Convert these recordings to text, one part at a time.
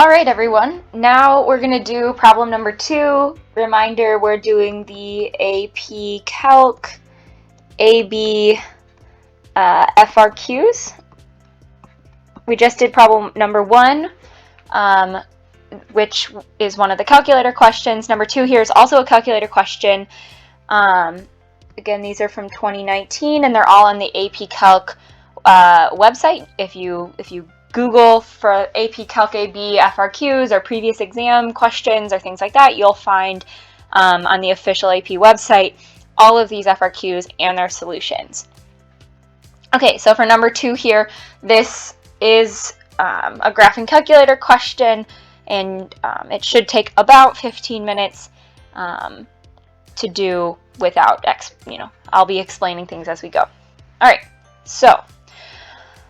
All right, everyone. Now we're going to do problem number 2. Reminder, we're doing the AP Calc AB FRQs. We just did problem number 1, which is one of the calculator questions. Number 2 here is also a calculator question. Again, these are from 2019, and they're all on the AP Calc website. If you Google for AP Calc AB FRQs or previous exam questions or things like that, you'll find on the official AP website all of these FRQs and their solutions. Okay, so for number 2 here, this is a graphing calculator question, and it should take about 15 minutes to do without, I'll be explaining things as we go. All right, so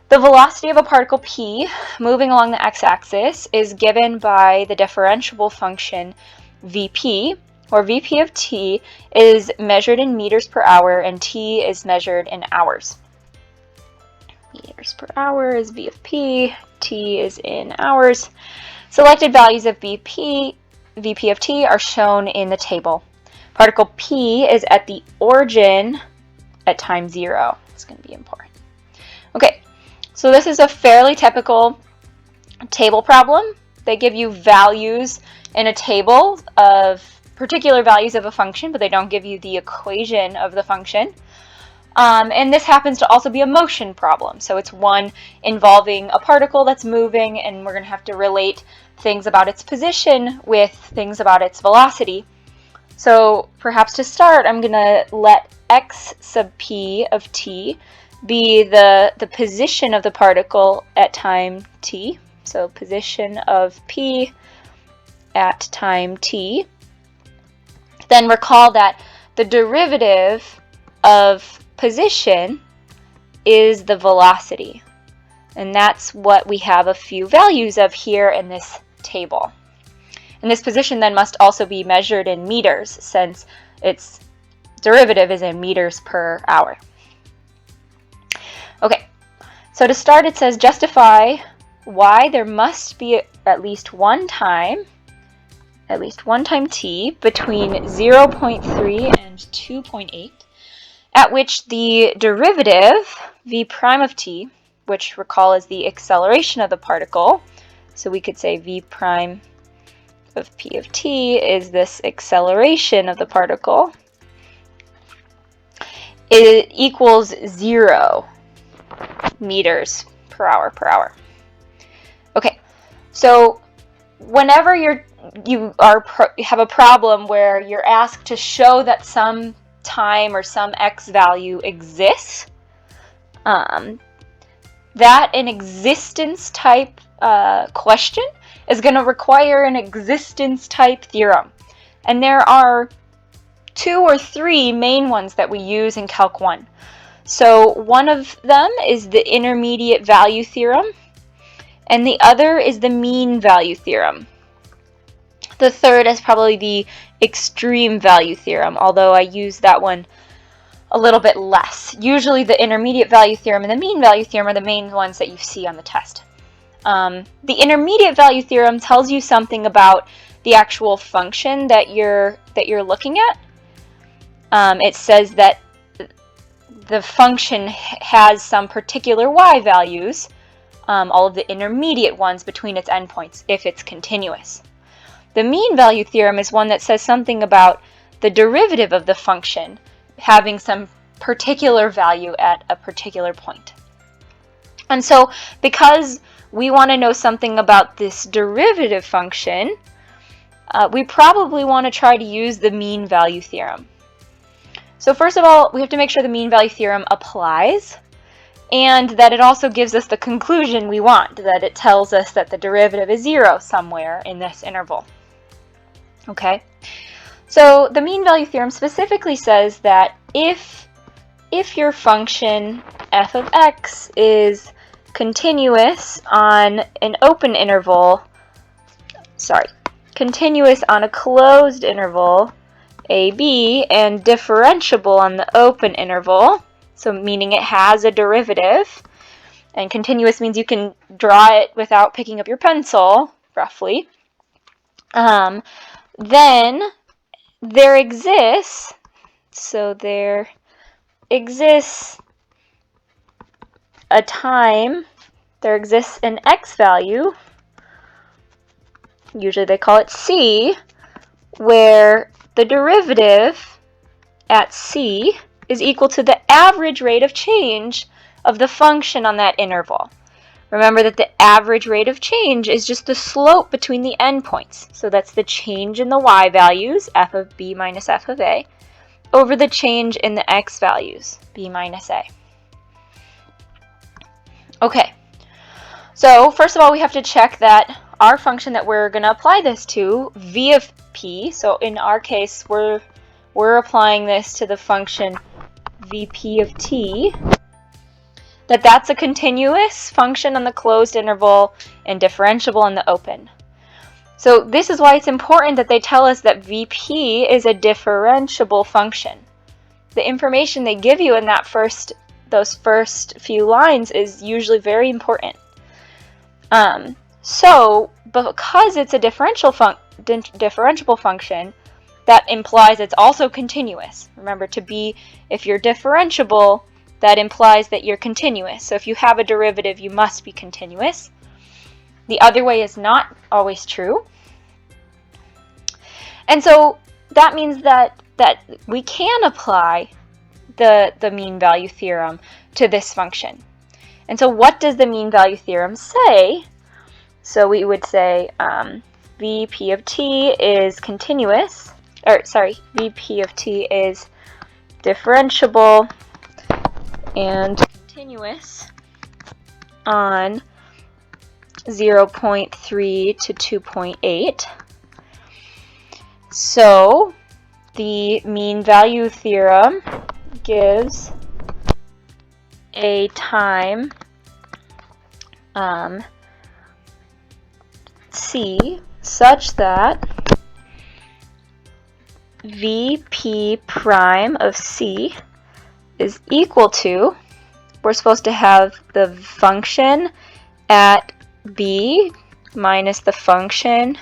the velocity of a particle p moving along the x-axis is given by the differentiable function Vp, where Vp of t is measured in meters per hour and t is measured in hours. Meters per hour is V of p, t is in hours. Selected values of Vp of t are shown in the table. Particle p is at the origin at time 0. It's going to be important. Okay. So this is a fairly typical table problem. They give you values in a table of particular values of a function, but they don't give you the equation of the function. And this happens to also be a motion problem. So it's one involving a particle that's moving, and we're going to have to relate things about its position with things about its velocity. So perhaps to start, I'm going to let x sub p of t be the position of the particle at time t. So position of p at time t. Then recall that the derivative of position is the velocity. And that's what we have a few values of here in this table. And this position then must also be measured in meters, since its derivative is in meters per hour. Okay, so to start it says justify why there must be at least one time t between 0.3 and 2.8 at which the derivative v prime of t, which recall is the acceleration of the particle, so we could say v prime of p of t is this acceleration of the particle, it equals 0 meters per hour. Okay, so whenever you have a problem where you're asked to show that some time or some x value exists, that an existence type question is going to require an existence type theorem. And there are 2 or 3 main ones that we use in Calc 1. So one of them is the intermediate value theorem, and the other is the mean value theorem. The third is probably the extreme value theorem, although I use that one a little bit less. Usually the intermediate value theorem and the mean value theorem are the main ones that you see on the test. The intermediate value theorem tells you something about the actual function that you're looking at. It says that the function has some particular y values, all of the intermediate ones between its endpoints, if it's continuous. The mean value theorem is one that says something about the derivative of the function having some particular value at a particular point. And so because we want to know something about this derivative function, we probably want to try to use the mean value theorem. So first of all, we have to make sure the mean value theorem applies, and that it also gives us the conclusion we want, that it tells us that the derivative is 0 somewhere in this interval. Okay, so the mean value theorem specifically says that if your function f of x is continuous on an open interval, continuous on a closed interval AB and differentiable on the open interval, so meaning it has a derivative, and continuous means you can draw it without picking up your pencil, roughly, then there exists a time, there exists an x value, usually they call it c, where the derivative at c is equal to the average rate of change of the function on that interval. Remember that the average rate of change is just the slope between the endpoints. So that's the change in the y values, f of b minus f of a, over the change in the x values, b minus a. Okay, so first of all, we have to check that our function that we're going to apply this to, v of p, so in our case, we're applying this to the function vp of t, that's a continuous function on the closed interval and differentiable on the open. So this is why it's important that they tell us that vp is a differentiable function. The information they give you in those first few lines is usually very important. So because it's a differentiable function, that implies it's also continuous. Remember, if you're differentiable, that implies that you're continuous. So if you have a derivative, you must be continuous. The other way is not always true. And so that means that we can apply the mean value theorem to this function. And so what does the mean value theorem say? So we would say Vp of t is continuous, Vp of t is differentiable and continuous on 0.3 to 2.8. So the mean value theorem gives a time c such that Vp prime of c is equal to, we're supposed to have the function at b minus the function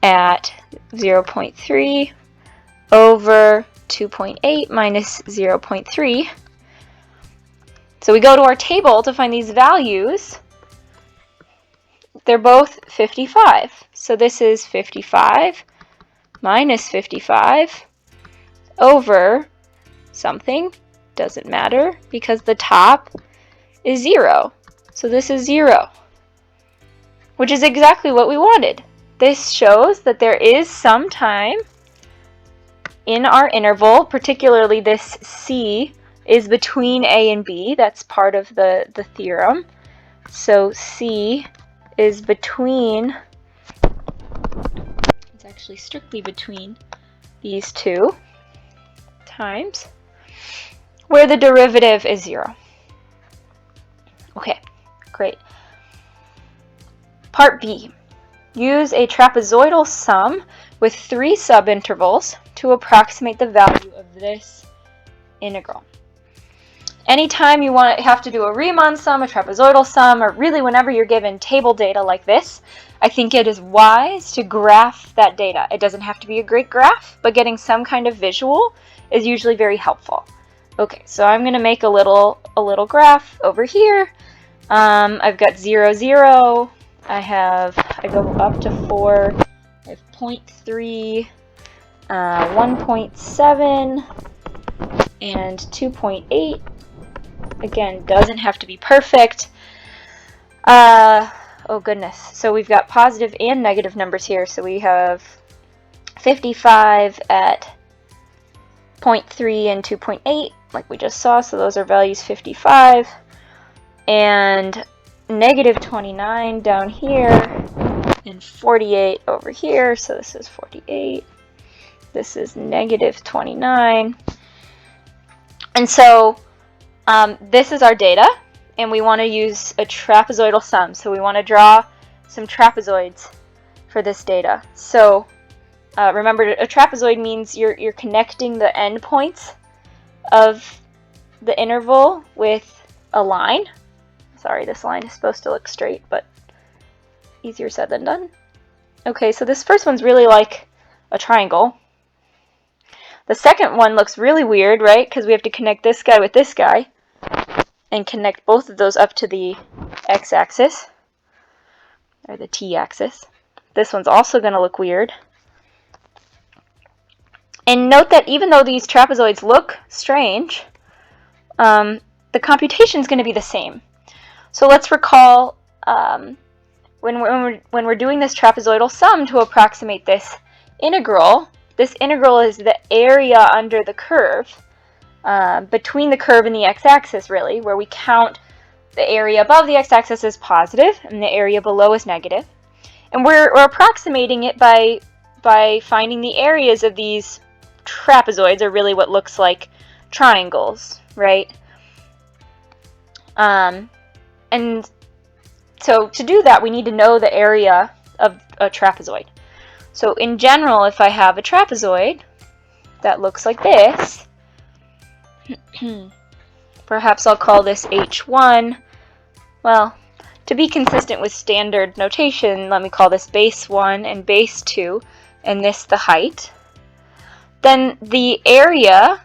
at 0.3 over 2.8 minus 0.3. So we go to our table to find these values. They're both 55. So this is 55 minus 55 over something. Doesn't matter because the top is 0. So this is 0, which is exactly what we wanted. This shows that there is some time in our interval, particularly this c is between a and b. That's part of the theorem. So c is between, it's actually strictly between these two times, where the derivative is 0. Okay, great. Part B. Use a trapezoidal sum with 3 subintervals to approximate the value of this integral. Anytime you have to do a Riemann sum, a trapezoidal sum, or really whenever you're given table data like this, I think it is wise to graph that data. It doesn't have to be a great graph, but getting some kind of visual is usually very helpful. Okay, so I'm going to make a little graph over here. I've got 0, 0. I go up to 4. I have 0.3, 1.7, and 2.8. Again, doesn't have to be perfect. Oh goodness. So we've got positive and negative numbers here. So we have 55 at 0.3 and 2.8, like we just saw. So those are values 55. And negative 29 down here, and 48 over here. So this is 48. This is negative 29. And so this is our data, and we want to use a trapezoidal sum. So we want to draw some trapezoids for this data. So remember, a trapezoid means you're connecting the endpoints of the interval with a line. Sorry, this line is supposed to look straight, but easier said than done. Okay, so this first one's really like a triangle. The second one looks really weird, right? Because we have to connect this guy with this guy and connect both of those up to the x-axis, or the t-axis. This one's also going to look weird. And note that even though these trapezoids look strange, the computation is going to be the same. So let's recall when we're doing this trapezoidal sum to approximate this integral is the area under the curve, between the curve and the x-axis, really, where we count the area above the x-axis as positive and the area below is negative. And we're approximating it by finding the areas of these trapezoids, or really what looks like triangles, right? And so to do that, we need to know the area of a trapezoid. So in general, if I have a trapezoid that looks like this, perhaps I'll call this H1. Well, to be consistent with standard notation, let me call this base 1 and base 2, and this the height. Then the area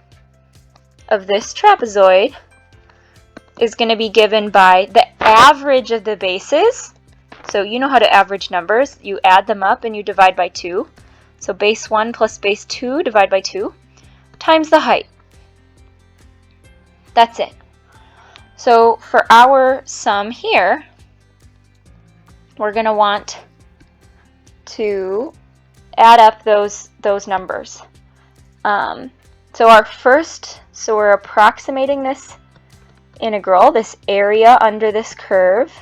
of this trapezoid is going to be given by the average of the bases. So you know how to average numbers. You add them up and you divide by 2. So base 1 plus base 2 divide by 2 times the height. That's it. So for our sum here, we're going to want to add up those numbers. So we're approximating this integral, this area under this curve,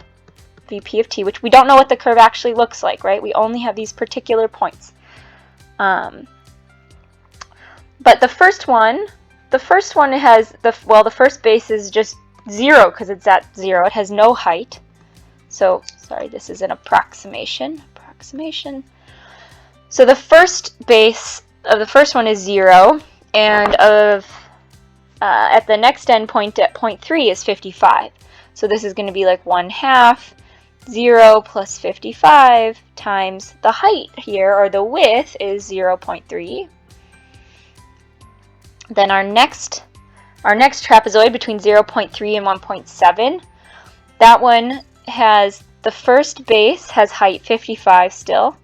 VP of t, which we don't know what the curve actually looks like, right? We only have these particular points. But the first one has the first base is just 0 because it's at 0. It has no height. So, sorry, this is an approximation. So the first base of the first one is 0, and at the next endpoint at point 3 is 55. So this is going to be like 1/2 0 plus 55 times the height here, or the width, is 0.3. Then our next trapezoid between 0.3 and 1.7, that one has the first base has height 55 still,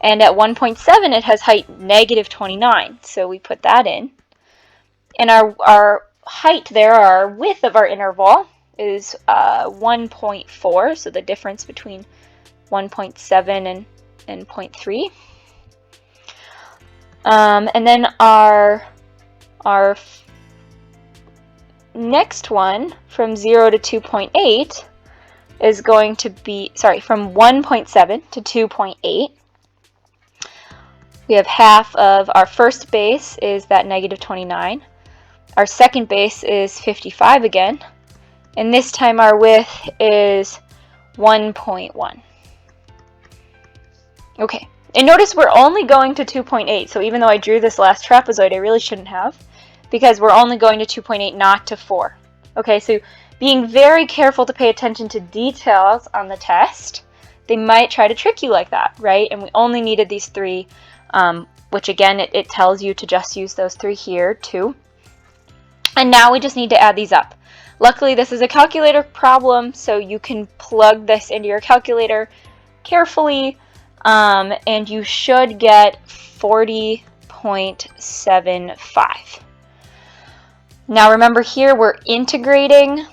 and at 1.7 it has height -29. So we put that in. And our height there, our width of our interval, is 1.4, so the difference between 1.7 and 0.3. And then our next one from 0 to 2.8 is going to be, from 1.7 to 2.8. We have half of our first base is that -29. Our second base is 55 again, and this time our width is 1.1. Okay, and notice we're only going to 2.8, so even though I drew this last trapezoid, I really shouldn't have, because we're only going to 2.8, not to 4. Okay, so being very careful to pay attention to details on the test. They might try to trick you like that, right? And we only needed these 3, which again, it tells you to just use those 3 here too. And now we just need to add these up. Luckily, this is a calculator problem, so you can plug this into your calculator carefully, and you should get 40.75. Now remember here, we're integrating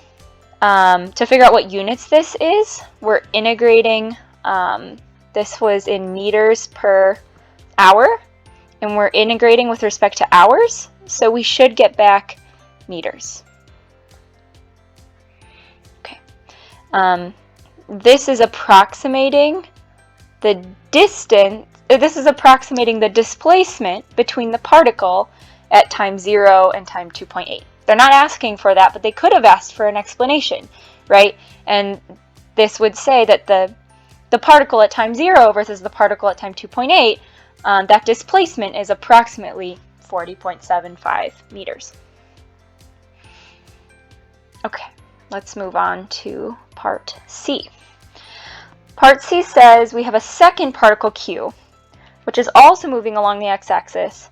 to figure out what units this is. We're integrating, this was in meters per hour, and we're integrating with respect to hours, so we should get back meters. Okay. This is approximating the distance, this is approximating the displacement between the particle at time 0 and time 2.8. They're not asking for that, but they could have asked for an explanation, right? And this would say that the particle at time 0 versus the particle at time 2.8, that displacement is approximately 40.75 meters. Okay, let's move on to part C. Part C says we have a second particle q, which is also moving along the x-axis,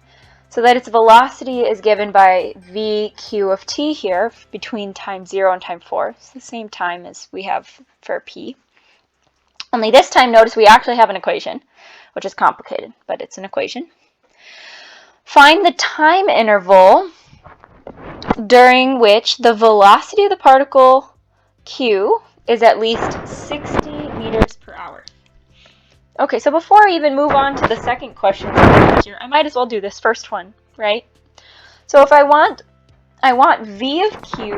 so that its velocity is given by vq of t here, between time 0 and time 4. It's the same time as we have for p. Only this time, notice we actually have an equation, which is complicated, but it's an equation. Find the time interval during which the velocity of the particle q is at least 60 meters per hour. Okay, so before I even move on to the second question here, I might as well do this first one, right? So if I want v of t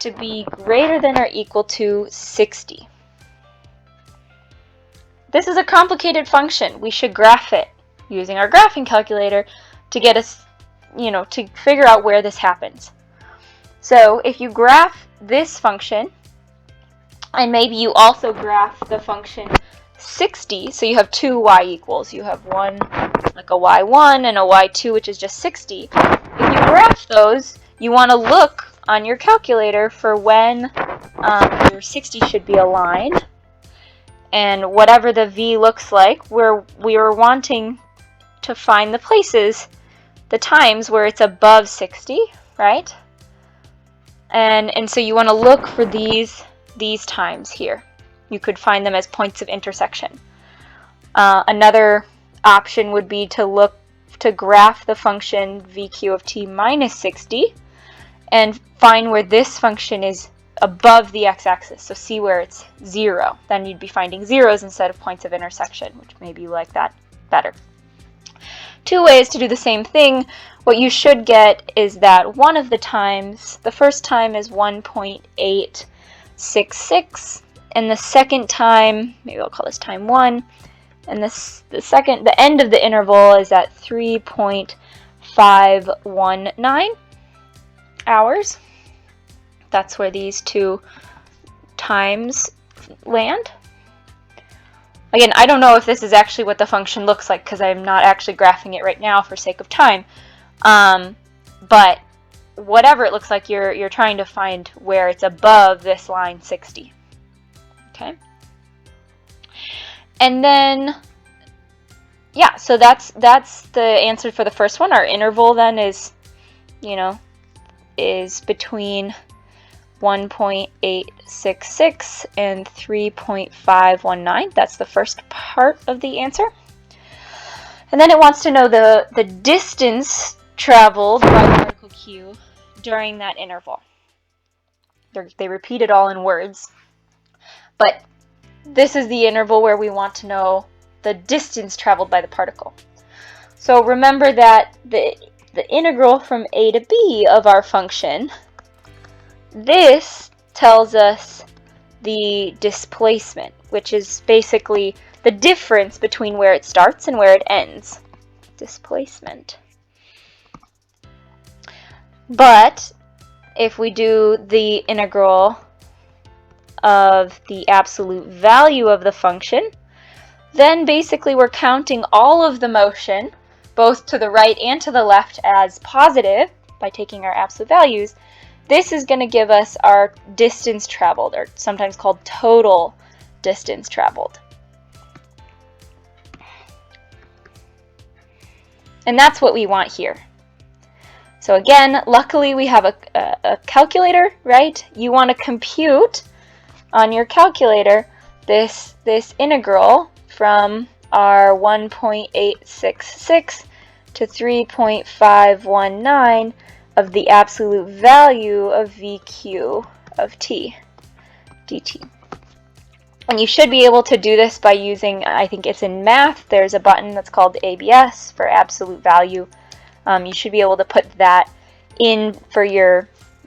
to be greater than or equal to 60. This is a complicated function. We should graph it using our graphing calculator to get us, to figure out where this happens. So if you graph this function, and maybe you also graph the function 60, so you have two y equals. You have one, like a y1 and a y2, which is just 60. If you graph those, you want to look on your calculator for when your 60 should be aligned. And whatever the v looks like, we are wanting to find the places, the times where it's above 60, right? And so you want to look for these times here. You could find them as points of intersection. Another option would be to graph the function vq of t minus 60 and find where this function is above the x-axis. So see where it's 0. Then you'd be finding zeros instead of points of intersection, which maybe you like that better. Two ways to do the same thing. What you should get is that one of the times, the first time is 1.866, and the second time, maybe I'll call this time 1, and the end of the interval is at 3.519 hours. That's where these two times land. Again, I don't know if this is actually what the function looks like because I'm not actually graphing it right now for sake of time. But whatever it looks like, you're trying to find where it's above this line 60. Okay? And then, yeah, so that's the answer for the first one. Our interval then is between 1.866 and 3.519. That's the first part of the answer. And then it wants to know the distance traveled by particle q during that interval. They repeat it all in words. But this is the interval where we want to know the distance traveled by the particle. So remember that the integral from a to b of our function, this tells us the displacement, which is basically the difference between where it starts and where it ends. Displacement. But if we do the integral of the absolute value of the function, then basically we're counting all of the motion, both to the right and to the left, as positive by taking our absolute values. This is going to give us our distance traveled, or sometimes called total distance traveled. And that's what we want here. So again, luckily we have a calculator, right? You want to compute on your calculator this integral from our 1.866 to 3.519 of the absolute value of vq of t dt. And you should be able to do this by using, I think it's in math, there's a button that's called ABS for absolute value. You should be able to put that in for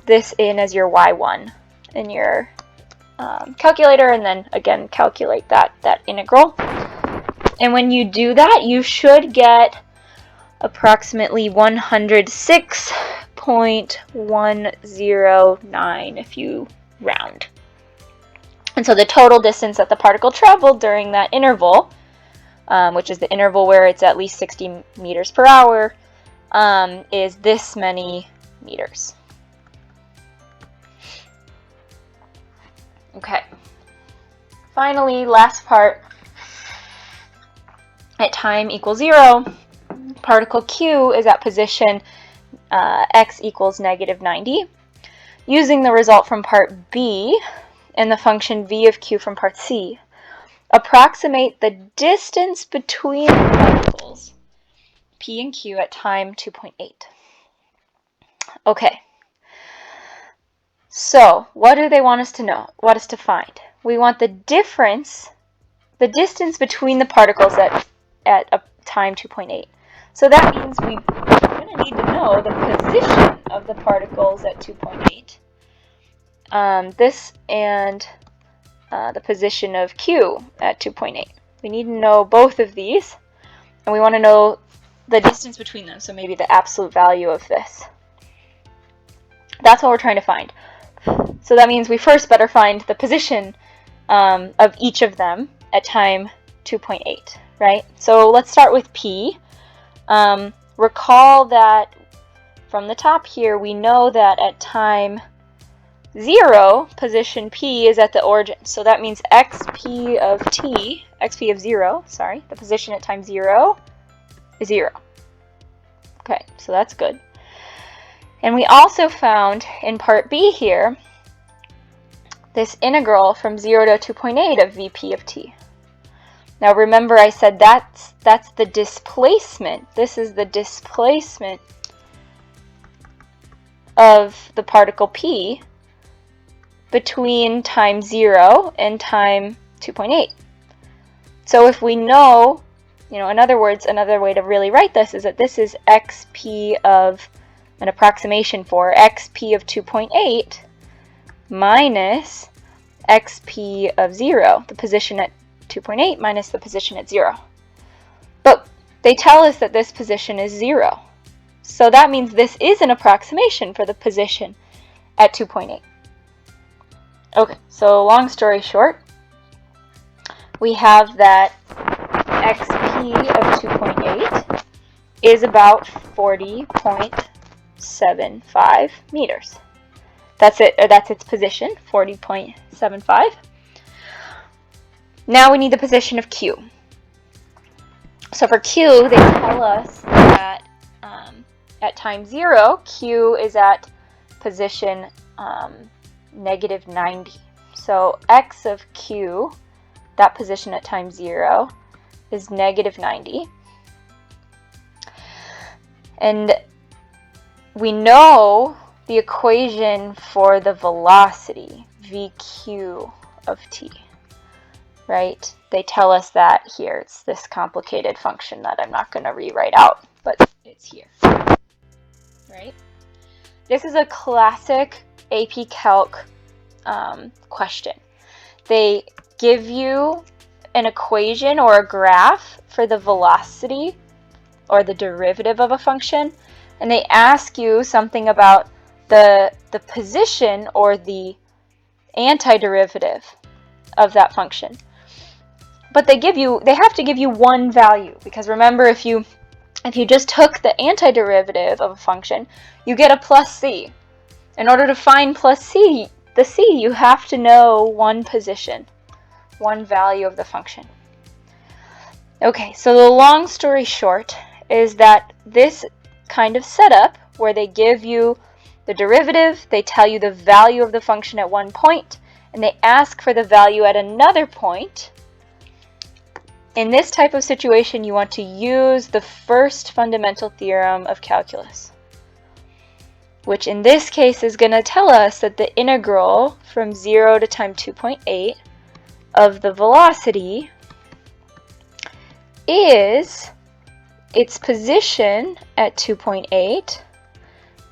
this in as your y1 in your calculator, and then again calculate that integral. And when you do that, you should get approximately 106.109 if you round. And so the total distance that the particle traveled during that interval, which is the interval where it's at least 60 meters per hour, is this many meters. Okay. Finally, last part. At time equals 0, particle Q is at position x equals negative 90. Using the result from part B and the function v of q from part C, approximate the distance between the particles P and Q at time 2.8. Okay. So, what do they want us to know? Want us to find? We want the difference, the distance between the particles at a time 2.8. So that means we're going to need to know the position of the particles at 2.8. This and the position of Q at 2.8. We need to know both of these, and we want to know the distance between them, so maybe the absolute value of this. That's what we're trying to find. So that means we first better find the position of each of them at time 2.8, right? So let's start with P. Recall that from the top here, we know that at time 0, position P is at the origin. So that means xp of 0, sorry, the position at time 0 is 0. Okay, so that's good. And we also found in part B here this integral from 0 to 2.8 of Vp of t. Now remember I said that's the displacement. This is the displacement of the particle P between time 0 and time 2.8. So if we know, in other words, another way to really write this is that this is xp of an approximation for xp of 2.8 minus xp of 0, the position at 2.8 minus the position at 0. But they tell us that this position is 0. So that means this is an approximation for the position at 2.8. Okay, so long story short, we have that xp of 2.8 is about 40.75 meters. That's it, or that's its position, 40.75. Now we need the position of Q. So for Q, they tell us that at time 0, Q is at position negative 90. So x of Q, that position at time 0, is negative 90. And we know the equation for the velocity, vq of t, right? They tell us that here. It's this complicated function that I'm not going to rewrite out, but it's here, right? This is a classic AP Calc question. They give you an equation or a graph for the velocity or the derivative of a function, and they ask you something about the position or the antiderivative of that function. But they have to give you one value, because remember, if you just took the antiderivative of a function, you get a plus c. In order to find plus c, you have to know one position, one value of the function. Okay, so the long story short is that this kind of setup where they give you the derivative, they tell you the value of the function at one point, and they ask for the value at another point. In this type of situation, you want to use the first fundamental theorem of calculus, which in this case is going to tell us that the integral from 0 to time 2.8 of the velocity is its position at 2.8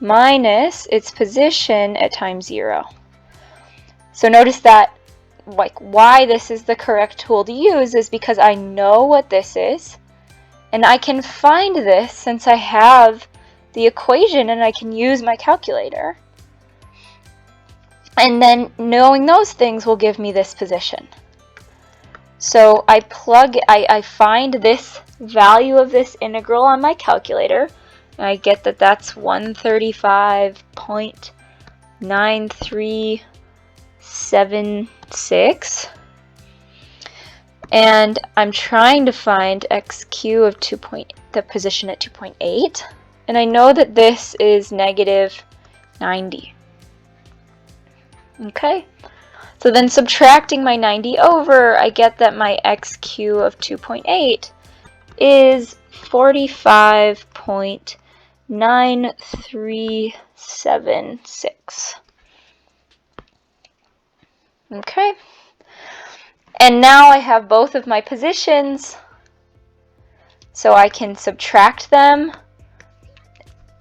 minus its position at time 0. So notice that why this is the correct tool to use is because I know what this is, and I can find this since I have the equation and I can use my calculator. And then knowing those things will give me this position. So I find this value of this integral on my calculator, and I get that that's 135.93 45.93776. And I'm trying to find xq of the position at 2.8. And I know that this is negative 90. Okay, so then subtracting my 90 over, I get that my xq of 2.8 is 45.9376. Okay, and now I have both of my positions, so I can subtract them.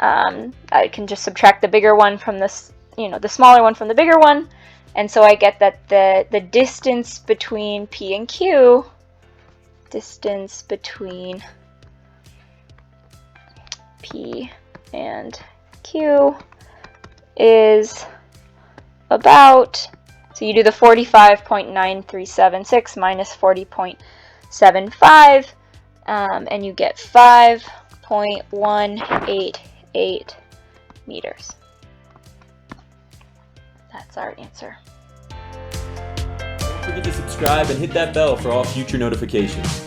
I can just subtract the bigger one from this, the smaller one from the bigger one, and so I get that the distance between P and Q, distance between P and Q is about, so you do the 45.9376 minus 40.75, and you get 5.188 meters. That's our answer. Don't forget to subscribe and hit that bell for all future notifications.